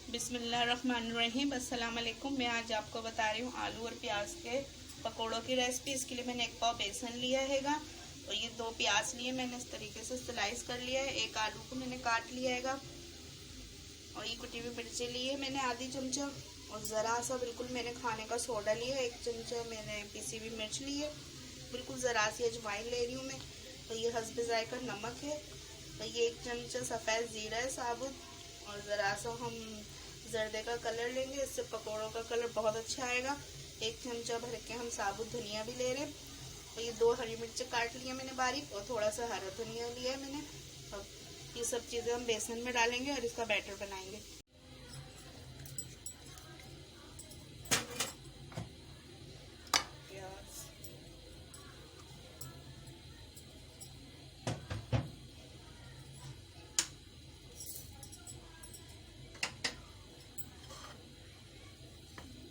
बिस्मिल्लाहिर्रहमानिर्रहीम। अस्सलाम वालेकुम। मैं आज आपको बता रही हूँ आलू और प्याज के पकोड़ों की रेसिपी। इसके लिए मैंने 1 पाव बेसन लिया हैगा और ये 2 प्याज लिए मैंने इस तरीके से स्लाइस कर लिया है। 1 आलू को मैंने काट लिया हैगा और ये कुटी हुई मिर्चें ली है मैंने आधी चमचा और ज़रा सा बिल्कुल मैंने खाने का सोडा लिया, 1 चमचा मैंने पीसी हुई मिर्च ली है, बिल्कुल ज़रा सी अजवाइन ले रही हूँ मैं और ये हस्बे जायका नमक है और ये 1 चमचा सफ़ेद ज़ीरा है साबुत और ज़रा सा हम जर्दे का कलर लेंगे, इससे पकोड़ों का कलर बहुत अच्छा आएगा। 1 चमचा भर के हम साबुत धनिया भी ले रहे हैं और ये 2 हरी मिर्च काट लिया मैंने बारीक और थोड़ा सा हरा धनिया लिया है मैंने। अब ये सब चीज़ें हम बेसन में डालेंगे और इसका बैटर बनाएंगे।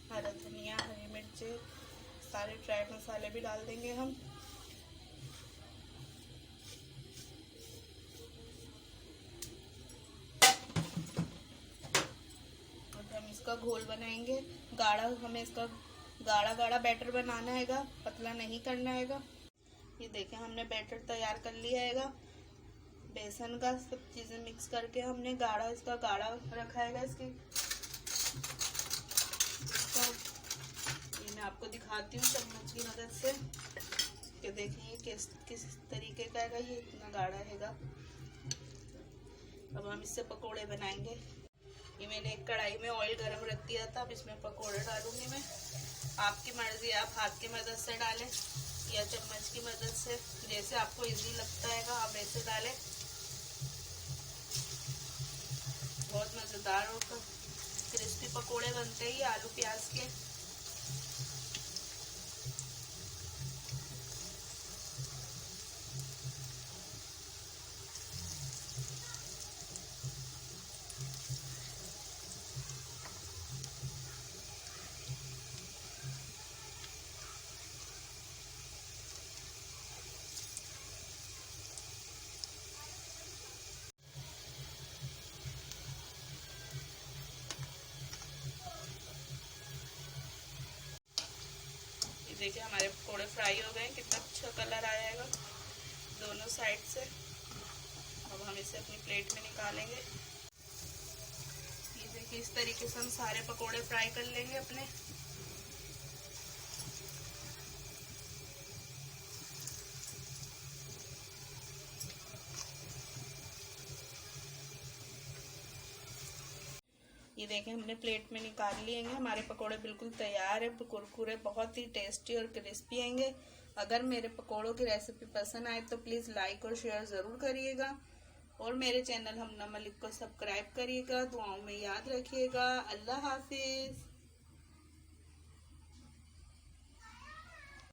हरा धनिया, हरी मिर्चें, सारे ड्राई मसाले भी डाल देंगे हम। और हम इसका घोल बनाएंगे गाढ़ा, हमें इसका गाढ़ा गाढ़ा बैटर बनाना हैगा, पतला नहीं करना हैगा। ये देखें हमने बैटर तैयार कर लिया हैगा। बेसन का सब चीज़ें मिक्स करके हमने गाढ़ा इसका गाढ़ा रखा हैगा। इसके मैं आपको दिखाती हूँ चम्मच की मदद से कि देखिए किस तरीके का है, ये इतना गाढ़ा हैगा। अब हम इससे पकोड़े बनाएंगे। ये मैंने एक कढ़ाई में ऑयल गरम रख दिया था, अब इसमें पकोड़े डालूंगी मैं। आपकी मर्जी, आप हाथ की मदद से डालें या चम्मच की मदद से, जैसे आपको इजी लगता है आप वैसे डालें। बहुत मज़ेदार और क्रिस्पी पकोड़े बनते हैं आलू प्याज के। देखिए हमारे पकोड़े फ्राई हो गए, कितना अच्छा कलर आया है दोनों साइड से। अब हम इसे अपनी प्लेट में निकालेंगे। ये देखिए इस तरीके से हम सारे पकोड़े फ्राई कर लेंगे अपने। ये देखें हमने प्लेट में निकाल लिए हैं। हमारे पकोड़े बिल्कुल तैयार है, कुरकुरे बहुत ही टेस्टी और क्रिस्पी आएंगे। अगर मेरे पकोड़ों की रेसिपी पसंद आए तो प्लीज़ लाइक और शेयर ज़रूर करिएगा और मेरे चैनल हमना मलिक को सब्सक्राइब करिएगा। दुआओं में याद रखिएगा। अल्लाह हाफिज़।